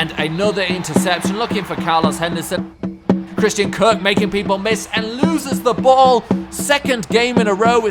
and another interception. Looking for Carlos Henderson. Christian Kirk making people miss and loses the ball. Second game in a row.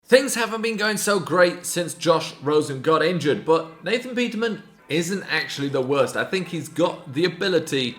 Things haven't been going so great since Josh Rosen got injured, but Nathan Peterman isn't actually the worst. I think he's got the ability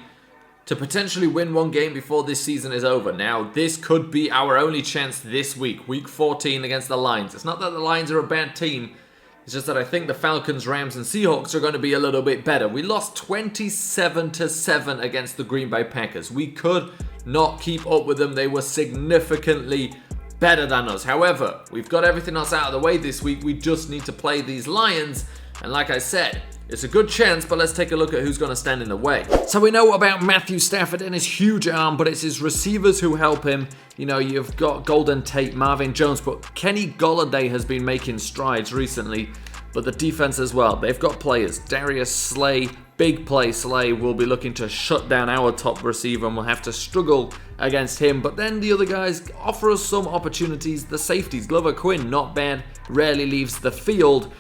to potentially win one game before this season is over. Now, this could be our only chance this week, week 14 against the Lions. It's not that the Lions are a bad team, it's just that I think the Falcons, Rams, and Seahawks are going to be a little bit better. We lost 27-7 against the Green Bay Packers. We could not keep up with them. They were significantly better than us. However, we've got everything else out of the way this week. We just need to play these Lions. And like I said, it's a good chance, but let's take a look at who's going to stand in the way. So we know about Matthew Stafford and his huge arm, but it's his receivers who help him. You know, you've got Golden Tate, Marvin Jones, but Kenny Golladay has been making strides recently. But the defense as well. They've got players. Darius Slay, big play Slay, will be looking to shut down our top receiver and we'll have to struggle against him. But then the other guys offer us some opportunities. The safeties, Glover Quinn, not bad, rarely leaves the field.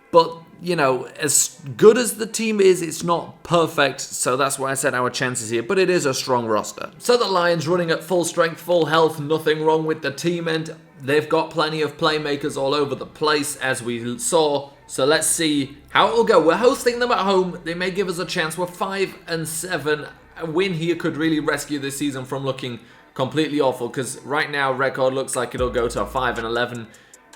But, you know, as good as the team is, it's not perfect. So that's why I said our chances here. But it is a strong roster. So the Lions running at full strength, full health, nothing wrong with the team. And they've got plenty of playmakers all over the place, as we saw. So let's see how it will go. We're hosting them at home. They may give us a chance. We're 5-7. A win here could really rescue this season from looking completely awful, because right now record looks like it'll go to a 5-11.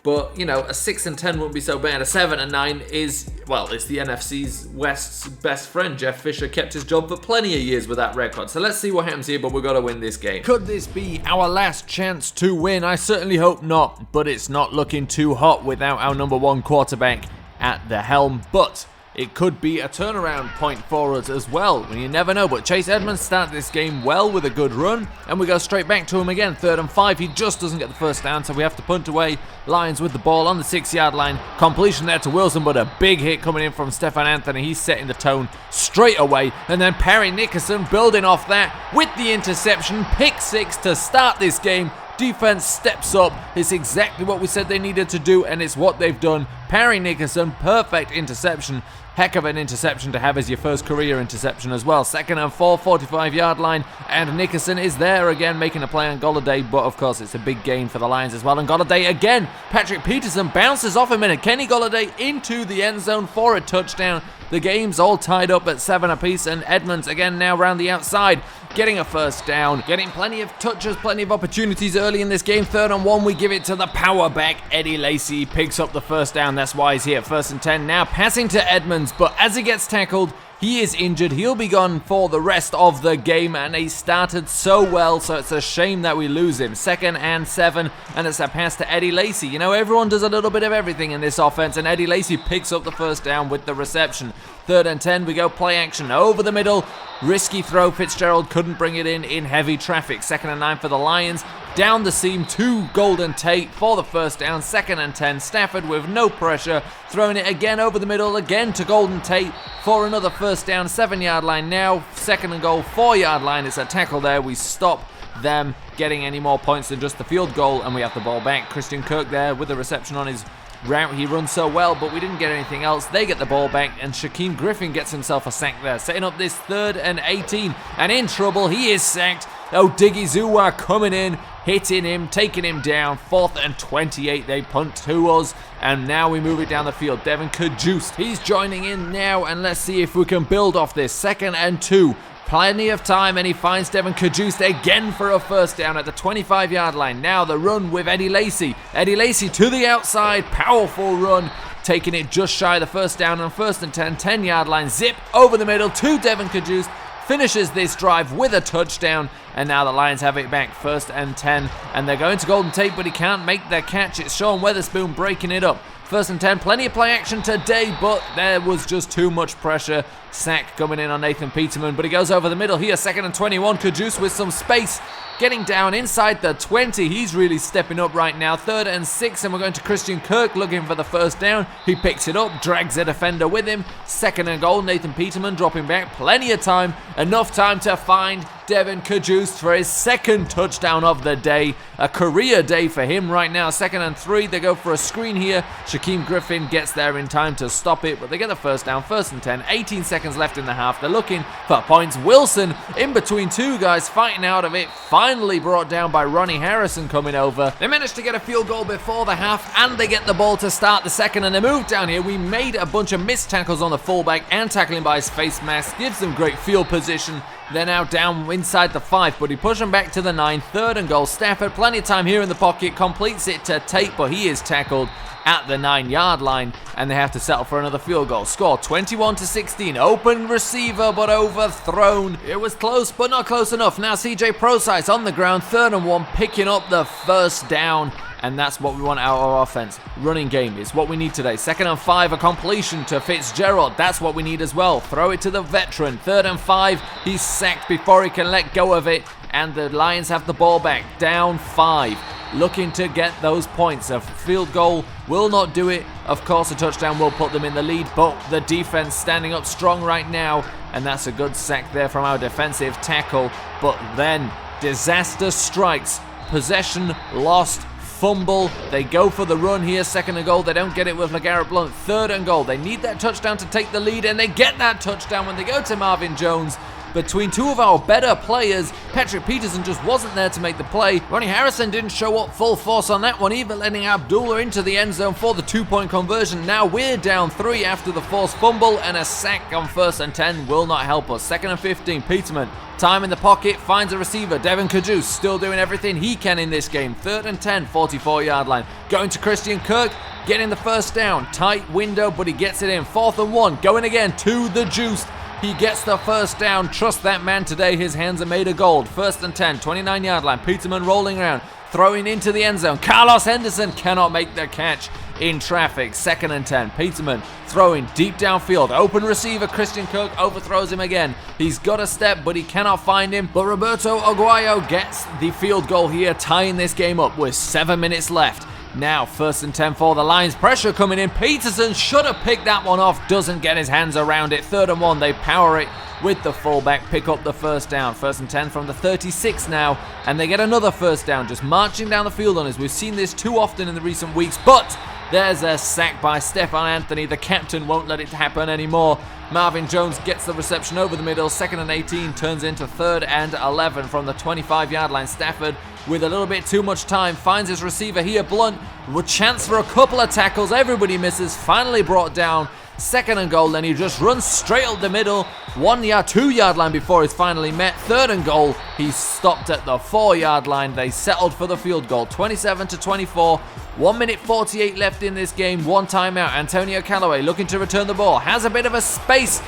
But, you know, a 6-10 wouldn't be so bad. A 7-9 is, well, it's the NFC's West's best friend. Jeff Fisher kept his job for plenty of years with that record. So let's see what happens here, but we've got to win this game. Could this be our last chance to win? I certainly hope not, but it's not looking too hot without our number one quarterback at the helm. But it could be a turnaround point for us as well. You never know, but Chase Edmonds started this game well with a good run, and we go straight back to him again. 3rd and 5, he just doesn't get the first down, so we have to punt away. Lions with the ball on the 6-yard line. Completion there to Wilson, but a big hit coming in from Stefan Anthony. He's setting the tone straight away, and then Perry Nickerson building off that with the interception. Pick 6 to start this game. Defense steps up. It's exactly what we said they needed to do, and it's what they've done. Perry Nickerson, perfect interception. Heck of an interception to have as your first career interception as well. 2nd and 4, 45-yard line, and Nickerson is there again making a play on Golladay, but of course it's a big gain for the Lions as well. And Golladay again, Patrick Peterson bounces off him, and Kenny Golladay into the end zone for a touchdown. The game's all tied up at 7 apiece, and Edmonds again now round the outside, getting a first down, getting plenty of touches, plenty of opportunities early in this game. 3rd and 1, we give it to the power back. Eddie Lacy picks up the first down. That's why he's here. 1st and 10 now, passing to Edmonds, but as he gets tackled, he is injured. He'll be gone for the rest of the game, and he started so well, so it's a shame that we lose him. 2nd and 7, and it's a pass to Eddie Lacy. You know, everyone does a little bit of everything in this offense, and Eddie Lacy picks up the first down with the reception. 3rd and 10, we go play action over the middle. Risky throw, Fitzgerald couldn't bring it in heavy traffic. 2nd and 9 for the Lions. Down the seam to Golden Tate for the first down. 2nd and 10, Stafford with no pressure, throwing it again over the middle, again to Golden Tate for another first down. 7-yard line now, 2nd and goal, 4-yard line. It's a tackle there. We stop them getting any more points than just the field goal, and we have the ball back. Christian Kirk there with the reception on his route. He runs so well, but we didn't get anything else. They get the ball back, and Shaquem Griffin gets himself a sack there, setting up this 3rd and 18, and in trouble. He is sacked. Oh, Diggy Zuwa coming in, hitting him, taking him down. 4th and 28, they punt to us, and now we move it down the field. Devin Kajust, he's joining in now, and let's see if we can build off this. 2nd and 2, plenty of time, and he finds Devin Kajust again for a first down at the 25-yard line. Now the run with Eddie Lacy. Eddie Lacy to the outside, powerful run, taking it just shy of the first down on 1st and 10, 10-yard line. Zip over the middle to Devin Kajust. Finishes this drive with a touchdown, and now the Lions have it back. 1st and 10, and they're going to Golden Tate, but he can't make the catch. It's Sean Weatherspoon breaking it up. 1st and 10, plenty of play action today, but there was just too much pressure. Sack coming in on Nathan Peterman, but he goes over the middle here. 2nd and 21. Kajus with some space. Getting down inside the 20. He's really stepping up right now. 3rd and 6, and we're going to Christian Kirk looking for the first down. He picks it up, drags a defender with him. 2nd and goal. Nathan Peterman dropping back. Plenty of time. Enough time to find Devin Kajus for his 2nd touchdown of the day. A career day for him right now. 2nd and 3. They go for a screen here. Shaquem Griffin gets there in time to stop it, but they get the first down. 1st and 10. 18 seconds left in the half. They're looking for points. Wilson in between two guys fighting out of it. Finally brought down by Ronnie Harrison coming over. They managed to get a field goal before the half, and they get the ball to start the second, and they move down here. We made a bunch of missed tackles on the fullback and tackling by his face mask. Gives them great field position. They're now down inside the 5, but he pushes them back to the 9. 3rd and goal. Stafford, plenty of time here in the pocket, completes it to Tate, but he is tackled at the 9-yard line, and they have to settle for another field goal. Score 21-16. Open receiver, but overthrown. It was close, but not close enough. Now CJ Prosise on the ground. 3rd and 1, picking up the first down. And that's what we want out of our offense. Running game is what we need today. 2nd and 5, a completion to Fitzgerald. That's what we need as well. Throw it to the veteran. 3rd and 5, he's sacked before he can let go of it. And the Lions have the ball back. Down 5. Looking to get those points. A field goal will not do it. Of course, a touchdown will put them in the lead. But the defense standing up strong right now. And that's a good sack there from our defensive tackle. But then disaster strikes. Possession lost. Fumble. They go for the run here. 2nd and goal. They don't get it with LeGarrette Blount. 3rd and goal. They need that touchdown to take the lead, and they get that touchdown when they go to Marvin Jones. Between two of our better players, Patrick Peterson just wasn't there to make the play. Ronnie Harrison didn't show up full force on that one either, letting Abdullah into the end zone for the 2-point conversion. Now we're down 3 after the forced fumble, and a sack on 1st and 10 will not help us. 2nd and 15. Peterman, time in the pocket, finds a receiver. Devin Kajus still doing everything he can in this game. 3rd and 10, 44-yard line. Going to Christian Kirk, getting the first down. Tight window, but he gets it in. 4th and 1, going again to the juice. He gets the first down. Trust that man today. His hands are made of gold. 1st and 10, 29-yard line. Peterman rolling around, throwing into the end zone. Carlos Henderson cannot make the catch in traffic. 2nd and 10. Peterman throwing deep downfield. Open receiver. Christian Kirk overthrows him again. He's got a step, but he cannot find him. But Roberto Aguayo gets the field goal here, tying this game up with 7 minutes left. Now 1st and 10 for the Lions. Pressure coming in. Peterson should have picked that one off. Doesn't get his hands around it. 3rd and 1. They power it with the fullback. Pick up the first down. 1st and 10 from the 36 now. And they get another first down. Just marching down the field on us. We've seen this too often in the recent weeks. But there's a sack by Stephon Anthony. The captain won't let it happen anymore. Marvin Jones gets the reception over the middle. 2nd and 18 turns into 3rd and 11 from the 25-yard line. Stafford, with a little bit too much time, finds his receiver here. Blunt with chance for a couple of tackles. Everybody misses. Finally brought down. 2nd and goal. Then he just runs straight up the middle. 2-yard line before he's finally met. 3rd and goal. He's stopped at the 4-yard line. They settled for the field goal. 27-24. 1 minute 48 left in this game. 1 timeout. Antonio Callaway looking to return the ball. Has a bit of a space.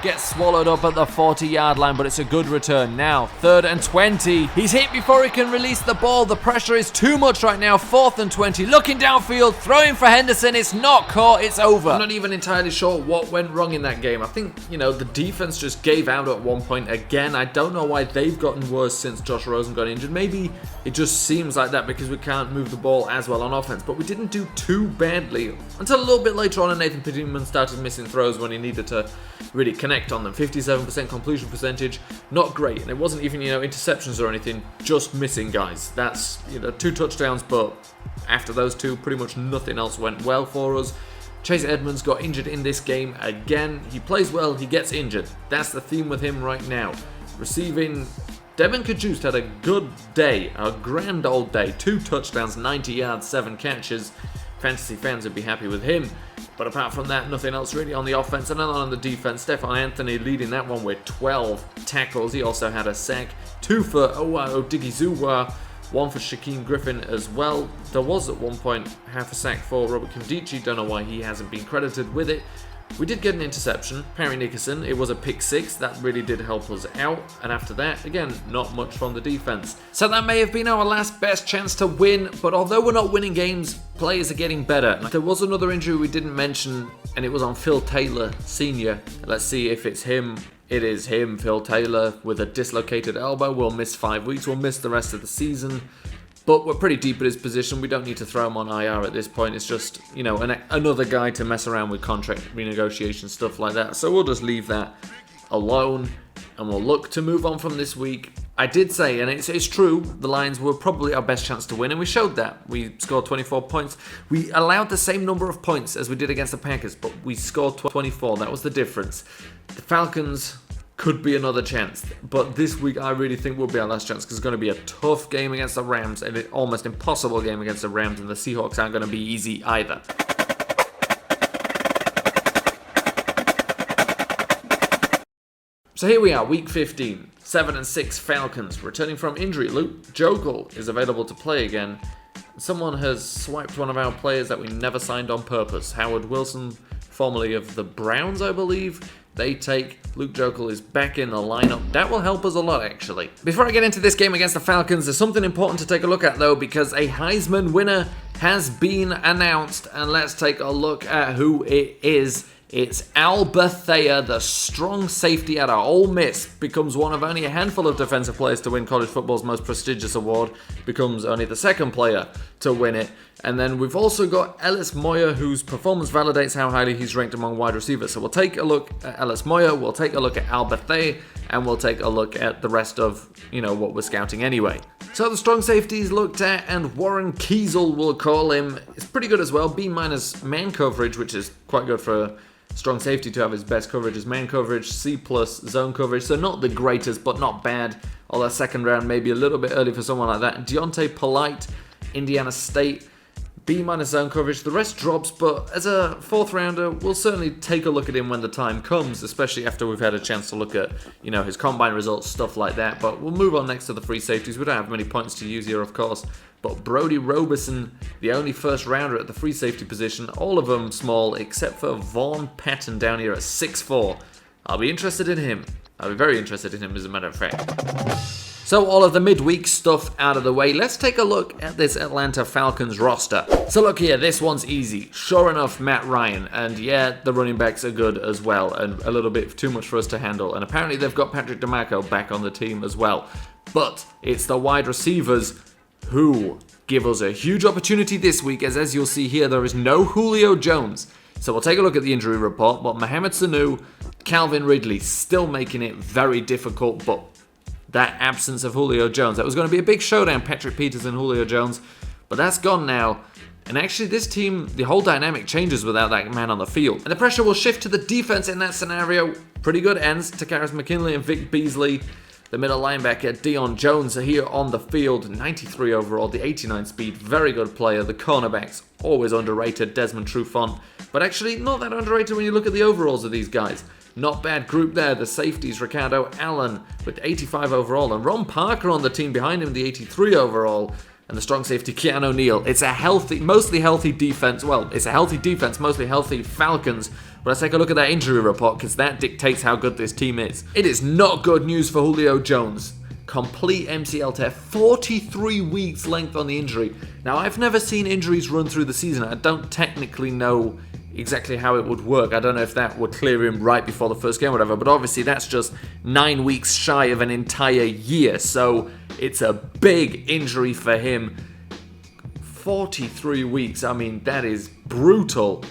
Gets swallowed up at the 40-yard line, but it's a good return. Now 3rd and 20. He's hit before he can release the ball. The pressure is too much right now. 4th and 20. Looking downfield, throwing for Henderson. It's not caught. It's over. I'm not even entirely sure what went wrong in that game. I think, the defense just gave out at one point again. I don't know why they've gotten worse since Josh Rosen got injured. Maybe it just seems like that because we can't move the ball as well on offense. But we didn't do too badly until a little bit later on, and Nathan Peterman started missing throws when he needed to really connect on them. 57% completion percentage, not great, and it wasn't even interceptions or anything, just missing guys. That's 2 touchdowns, but after those 2, pretty much nothing else went well for us. Chase Edmonds got injured in this game again. He plays well, he gets injured. That's the theme with him right now. Receiving, Devin Kajus had a good day, a grand old day. 2 touchdowns, 90 yards, 7 catches. Fantasy fans would be happy with him. But apart from that, nothing else really on the offense. And then on the defense, Stephon Anthony leading that one with 12 tackles. He also had a sack. 2 for Odighizuwa, 1 for Shaquem Griffin as well. There was at one point half a sack for Robert Nkemdiche. Don't know why he hasn't been credited with it. We did get an interception, Perry Nickerson. It was a pick 6. That really did help us out. And after that, again, not much from the defense. So that may have been our last best chance to win. But although we're not winning games, players are getting better. There was another injury we didn't mention, and it was on Phil Taylor Sr. Let's see if it's him. It is him, Phil Taylor, with a dislocated elbow. Will miss 5 weeks. We'll miss the rest of the season. But we're pretty deep at his position. We don't need to throw him on IR at this point. It's just, you know, another guy to mess around with contract renegotiation, stuff like that. So we'll just leave that alone, and we'll look to move on from this week. I did say, and it's true, the Lions were probably our best chance to win, and we showed that. We scored 24 points. We allowed the same number of points as we did against the Packers, but we scored 24. That was the difference. The Falcons could be another chance, but this week I really think will be our last chance, because it's going to be a tough game against the Rams, and an almost impossible game against the Rams, and the Seahawks aren't going to be easy either. So here we are, week 15, 7-6 Falcons. Returning from injury, Luke Jokel is available to play again. Someone has swiped one of our players that we never signed on purpose. Howard Wilson, formerly of the Browns, I believe. They take Luke Jokel is back in the lineup. That will help us a lot, actually. Before I get into this game against the Falcons, there's something important to take a look at, though, because a Heisman winner has been announced, and let's take a look at who it is. It's Al Bethea, the strong safety out of Ole Miss, becomes one of only a handful of defensive players to win college football's most prestigious award, becomes only the second player to win it. And then we've also got Ellis Moyer, whose performance validates how highly he's ranked among wide receivers. So we'll take a look at Ellis Moyer, we'll take a look at Al Bethea, and we'll take a look at the rest of, what we're scouting anyway. So the strong safeties looked at, and Warren Kiesel, we'll call him. It's pretty good as well, B- man coverage, which is quite good for a strong safety to have his best coverage as man coverage, C+ zone coverage, so not the greatest, but not bad. Although second round maybe a little bit early for someone like that. Deontay Polite, Indiana State, B- zone coverage. The rest drops, but as a fourth rounder, we'll certainly take a look at him when the time comes, especially after we've had a chance to look at, his combine results, stuff like that. But we'll move on next to the free safeties. We don't have many points to use here, of course. But Brody Roberson, the only first rounder at the free safety position, all of them small, except for Vaughn Patton down here at 6'4". I'll be interested in him. I'll be very interested in him, as a matter of fact. So all of the midweek stuff out of the way, let's take a look at this Atlanta Falcons roster. So look here, this one's easy. Sure enough, Matt Ryan, and yeah, the running backs are good as well, and a little bit too much for us to handle. And apparently they've got Patrick DeMarco back on the team as well. But it's the wide receivers who give us a huge opportunity this week, as you'll see here, there is no Julio Jones. So we'll take a look at the injury report, but Mohamed Sanu, Calvin Ridley still making it very difficult, but that absence of Julio Jones, that was going to be a big showdown, Patrick Peters and Julio Jones, but that's gone now. And actually this team, the whole dynamic changes without that man on the field. And the pressure will shift to the defense in that scenario. Pretty good ends, Takaris McKinley and Vic Beasley. The middle linebacker, Deion Jones, are here on the field. 93 overall, the 89 speed, very good player. The cornerbacks, always underrated, Desmond Trufant. But actually, not that underrated when you look at the overalls of these guys. Not bad group there. The safeties, Ricardo Allen with 85 overall. And Ron Parker on the team behind him, the 83 overall. And the strong safety, Keanu Neal. It's a mostly healthy defense. Well, it's a healthy defense, mostly healthy Falcons. But let's take a look at that injury report, because that dictates how good this team is. It is not good news for Julio Jones. Complete MCL tear, 43 weeks length on the injury. Now, I've never seen injuries run through the season. I don't technically know exactly how it would work. I don't know if that would clear him right before the first game or whatever, but obviously that's just 9 weeks shy of an entire year, so it's a big injury for him. 43 weeks, I mean, that is brutal.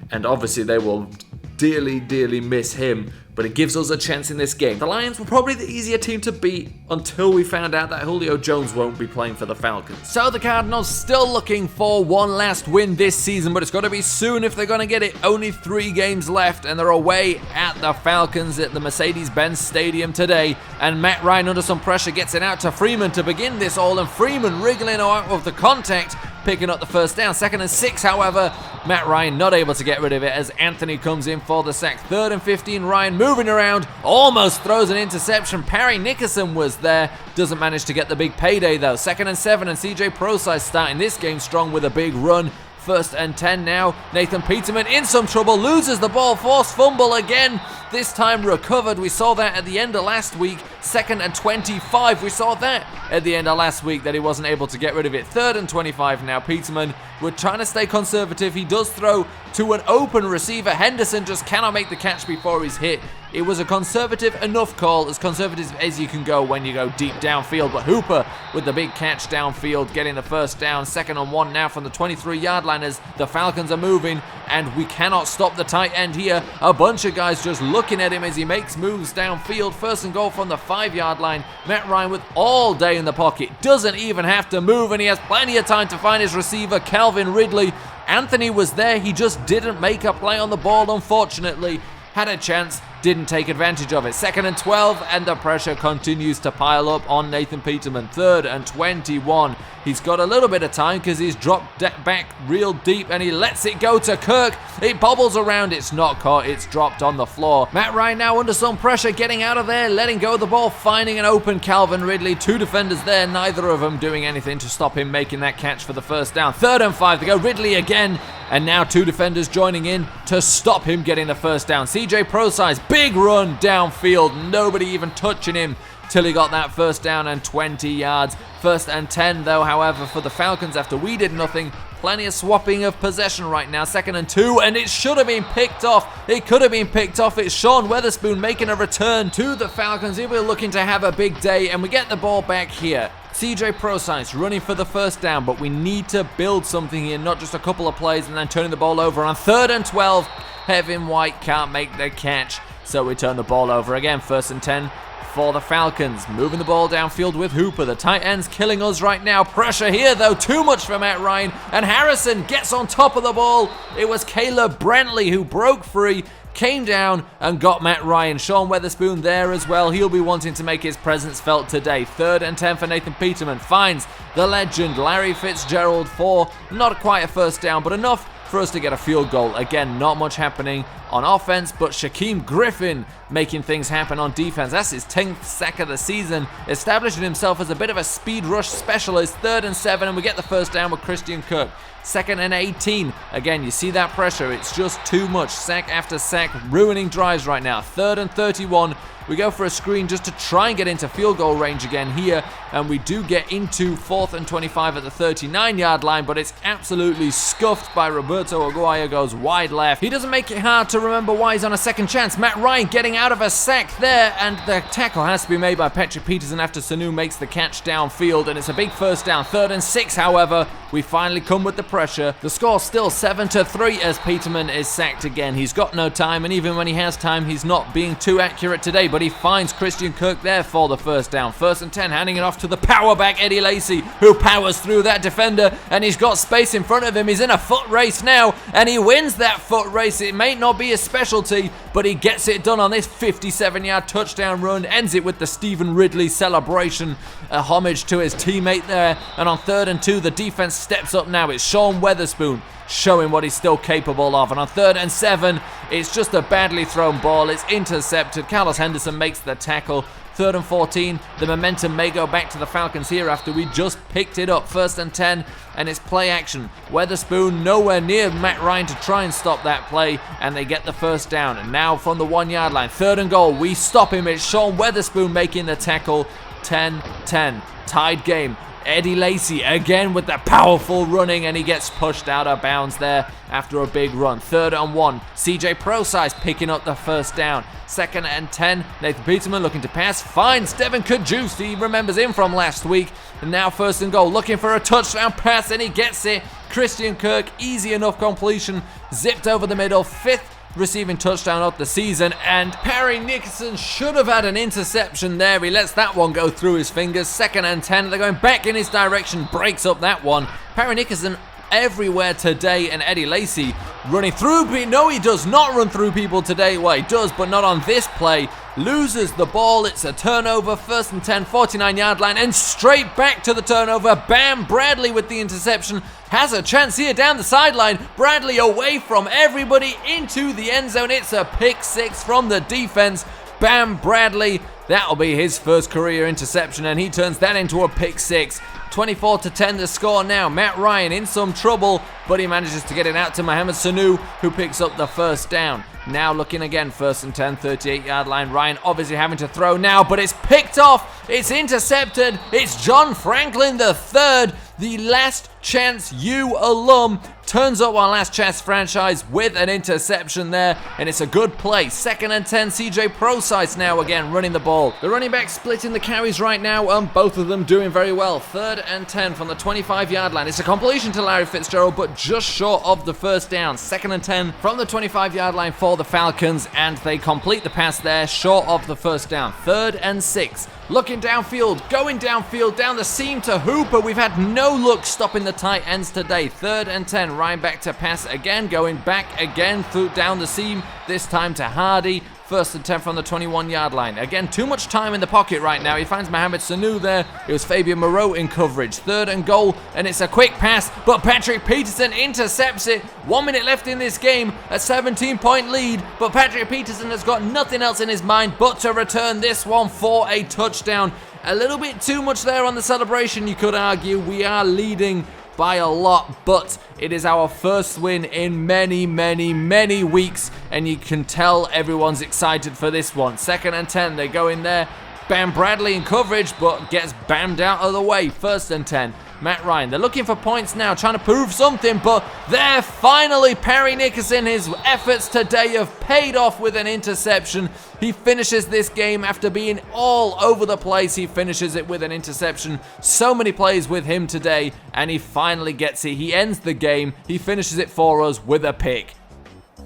And obviously they will dearly, dearly miss him, but it gives us a chance in this game. The Lions were probably the easier team to beat until we found out that Julio Jones won't be playing for the Falcons. So the Cardinals still looking for one last win this season, but it's got to be soon if they're going to get it. Only 3 games left, and they're away at the Falcons at the Mercedes-Benz Stadium today. And Matt Ryan, under some pressure, gets it out to Freeman to begin this all, and Freeman wriggling out of the contact, picking up the first down. 2nd and 6, however, Matt Ryan not able to get rid of it as Anthony comes in for the sack. 3rd and 15, Ryan moving around, almost throws an interception. Parry Nickerson was there, doesn't manage to get the big payday though. 2nd and 7, and CJ Prosise starting this game strong with a big run. First and 10 now. Nathan Peterman in some trouble, loses the ball, forced fumble again. This time recovered. We saw that at the end of last week. Second and 25. We saw that at the end of last week that he wasn't able to get rid of it. Third and 25 now. Peterman, we're trying to stay conservative. He does throw to an open receiver. Henderson just cannot make the catch before he's hit. It was a conservative enough call, as conservative as you can go when you go deep downfield. But Hooper with the big catch downfield, getting the first down. Second and 1 now from the 23-yard line as the Falcons are moving, and we cannot stop the tight end here. A bunch of guys just looking at him as he makes moves downfield. First and goal from the 5-yard line. Matt Ryan with all day in the pocket. Doesn't even have to move, and he has plenty of time to find his receiver, Calvin Ridley. Anthony was there. He just didn't make a play on the ball, unfortunately. Had a chance, didn't take advantage of it. Second and 12, and the pressure continues to pile up on Nathan Peterman. Third and 21. He's got a little bit of time because he's dropped back real deep, and he lets it go to Kirk. It bobbles around. It's not caught. It's dropped on the floor. Matt Ryan now under some pressure, getting out of there, letting go of the ball, finding an open Calvin Ridley. Two defenders there, neither of them doing anything to stop him making that catch for the first down. Third and 5. They go Ridley again, and now two defenders joining in to stop him getting the first down. CJ Procise, big run downfield. Nobody even touching him till he got that first down and 20 yards. First and 10 though, however, for the Falcons after we did nothing. Plenty of swapping of possession right now. Second and 2, and it should have been picked off. It could have been picked off. It's Sean Weatherspoon making a return to the Falcons. He will looking to have a big day, and we get the ball back here. CJ Procise running for the first down, but we need to build something here, not just a couple of plays and then turning the ball over. On third and 12, Kevin White can't make the catch, so we turn the ball over again. First and 10 for the Falcons. Moving the ball downfield with Hooper. The tight end's killing us right now. Pressure here, though. Too much for Matt Ryan. And Harrison gets on top of the ball. It was Caleb Brantley who broke free, came down and got Matt Ryan. Sean Weatherspoon there as well. He'll be wanting to make his presence felt today. Third and 10 for Nathan Peterman. Finds the legend Larry Fitzgerald for not quite a first down, but enough for us to get a field goal. Again, not much happening on offense, but Shaquem Griffin making things happen on defense. That's his 10th sack of the season, establishing himself as a bit of a speed rush specialist. Third and 7, and we get the first down with Christian Kirk. Second and 18. Again, you see that pressure. It's just too much. Sack after sack, ruining drives right now. Third and 31. We go for a screen just to try and get into field goal range again here, and we do get into fourth and 25 at the 39-yard line, but it's absolutely scuffed by Roberto Aguayo. Goes wide left. He doesn't make it hard to remember why he's on a second chance. Matt Ryan getting out of a sack there, and the tackle has to be made by Patrick Peterson after Sanu makes the catch downfield, and it's a big first down. Third and 6, however, we finally come with the pressure. The score's still 7-3 as Peterman is sacked again. He's got no time, and even when he has time, he's not being too accurate today, but he finds Christian Kirk there for the first down. First and 10, handing it off to the power back Eddie Lacy, who powers through that defender, and he's got space in front of him. He's in a foot race now, and he wins that foot race. It may not be his specialty, but he gets it done on this 57-yard touchdown run. Ends it with the Stephen Ridley celebration, a homage to his teammate there. And on third and 2, the defense steps up now. It's Sean Weatherspoon showing what he's still capable of. And on third and 7, it's just a badly thrown ball. It's intercepted. Carlos Henderson makes the tackle. Third and 14, the momentum may go back to the Falcons here after we just picked it up. First and 10, and it's play action. Weatherspoon nowhere near Matt Ryan to try and stop that play, and they get the first down. And now from the 1-yard line, third and goal, we stop him. It's Sean Weatherspoon making the tackle. 10-10, tied game. Eddie Lacy again with the powerful running, and he gets pushed out of bounds there after a big run. Third and 1, CJ Procise picking up the first down. Second and 10, Nathan Peterman looking to pass, finds Devin Kajus. He remembers him from last week. And now first and goal, looking for a touchdown pass, and he gets it. Christian Kirk, easy enough completion, zipped over the middle, 5th receiving touchdown of the season, and Perry Nickerson should have had an interception there. He lets that one go through his fingers. Second and 10, they're going back in his direction, breaks up that one. Perry Nickerson everywhere today, and Eddie Lacy running through. No, he does not run through people today. Well, he does, but not on this play. Loses the ball. It's a turnover. First and 10, 49-yard line, and straight back to the turnover. Bam Bradley with the interception. Has a chance here down the sideline. Bradley away from everybody into the end zone. It's a pick 6 from the defense. Bam Bradley That'll be his first career interception, and he turns that into a pick six. 24-10 the score now. Matt Ryan in some trouble, but he manages to get it out to Mohamed Sanu, who picks up the first down. Now looking again, 1st and 10, 38-yard line. Ryan obviously having to throw now, but it's picked off. It's intercepted. It's John Franklin III, the Last Chance U alum, turns up our Last Chance franchise with an interception there, and it's a good play. 2nd and 10, CJ Procise now again running the ball. The running back splitting the carries right now, and both of them doing very well. 3rd and 10 from the 25-yard line. It's a completion to Larry Fitzgerald, but just short of the first down. 2nd and 10 from the 25-yard line for the Falcons, and they complete the pass there, short of the first down. 3rd and 6. Looking downfield, going downfield, down the seam to Hooper. We've had no luck stopping the tight ends today. 3rd and 10, Ryan back to pass again, going back again through down the seam, this time to Hardy. 1st and 10 from the 21-yard line. Again, too much time in the pocket right now. He finds Mohamed Sanu there. It was Fabian Moreau in coverage. 3rd and goal, and it's a quick pass, but Patrick Peterson intercepts it. 1 minute left in this game, a 17-point lead, but Patrick Peterson has got nothing else in his mind but to return this one for a touchdown. A little bit too much there on the celebration, you could argue. We are leading by a lot, but it is our first win in many weeks, and you can tell everyone's excited for this one. 2nd and 10, they go in there. Bam Bradley in coverage, but gets bammed out of the way. 1st and 10. Matt Ryan, they're looking for points now, trying to prove something, but there finally Perry Nickerson, his efforts today have paid off with an interception. He finishes this game after being all over the place. He finishes it with an interception. So many plays with him today, and he finally gets it. He ends the game. He finishes it for us with a pick.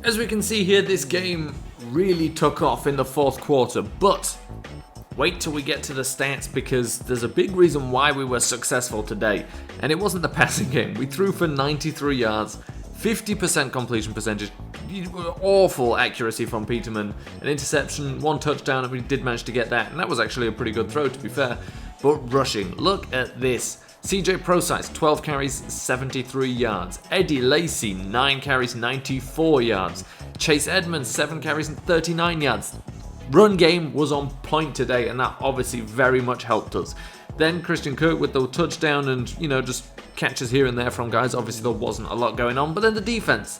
As we can see here, this game really took off in the 4th quarter, but wait till we get to the stats, because there's a big reason why we were successful today, and it wasn't the passing game. We threw for 93 yards, 50% completion percentage, awful accuracy from Peterman, an interception, 1 touchdown, and we did manage to get that, and that was actually a pretty good throw, to be fair. But rushing, look at this. CJ Procise, 12 carries, 73 yards. Eddie Lacy, 9 carries, 94 yards. Chase Edmonds, 7 carries and 39 yards. Run game was on point today, and that obviously very much helped us. Then Christian Kirk with the touchdown and, just catches here and there from guys. Obviously there wasn't a lot going on, but then the defense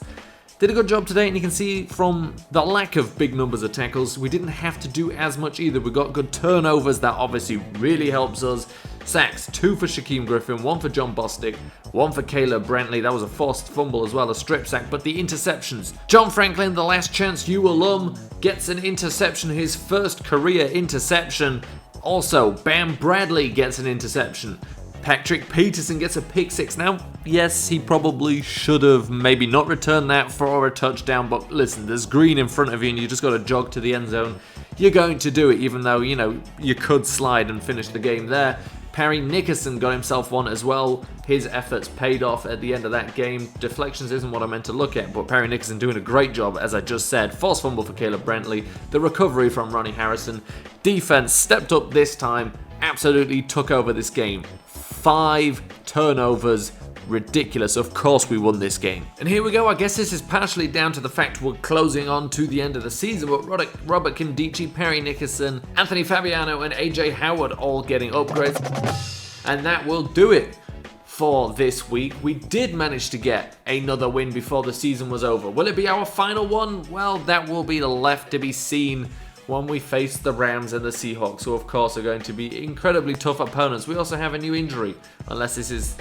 did a good job today, and you can see from the lack of big numbers of tackles, we didn't have to do as much either. We got good turnovers, that obviously really helps us. Sacks, 2 for Shaquem Griffin, 1 for John Bostic, 1 for Caleb Brantley. That was a forced fumble as well, a strip sack. But the interceptions, John Franklin, the Last Chance U alum, gets an interception, his first career interception. Also, Bam Bradley gets an interception. Patrick Peterson gets a pick six. Now, yes, he probably should have maybe not returned that for a touchdown, but listen, there's green in front of you and you just got to jog to the end zone. You're going to do it, even though, you could slide and finish the game there. Perry Nickerson got himself one as well. His efforts paid off at the end of that game. Deflections isn't what I meant to look at, but Perry Nickerson doing a great job, as I just said. Forced fumble for Caleb Brantley. The recovery from Ronnie Harrison. Defense stepped up this time. Absolutely took over this game. 5 turnovers. Ridiculous. Of course we won this game. And here we go. I guess this is partially down to the fact we're closing on to the end of the season, but Robert Kindici, Perry Nickerson, Anthony Fabiano, and AJ Howard all getting upgrades. And that will do it for this week. We did manage to get another win before the season was over. Will it be our final one? Well, that will be left to be seen when we face the Rams and the Seahawks, who of course are going to be incredibly tough opponents. We also have a new injury, unless this is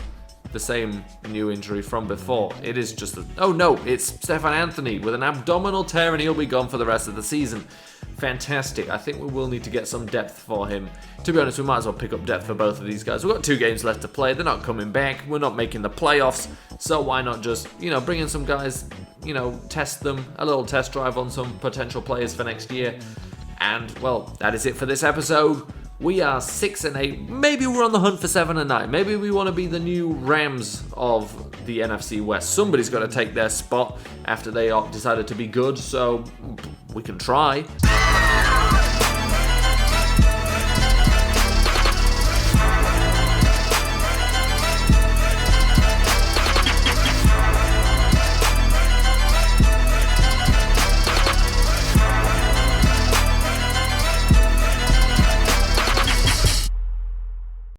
the same new injury from before. It is just oh no, it's Stefan Anthony with an abdominal tear, and he'll be gone for the rest of the season. Fantastic. I think we will need to get some depth for him. To be honest, we might as well pick up depth for both of these guys. We've got 2 games left to play. They're not coming back. We're not making the playoffs. So why not just, bring in some guys, test them, a little test drive on some potential players for next year. And, well, that is it for this episode. We are 6-8. Maybe we're on the hunt for 7-9. Maybe we want to be the new Rams of the NFC West. Somebody's got to take their spot after they decided to be good, so we can try.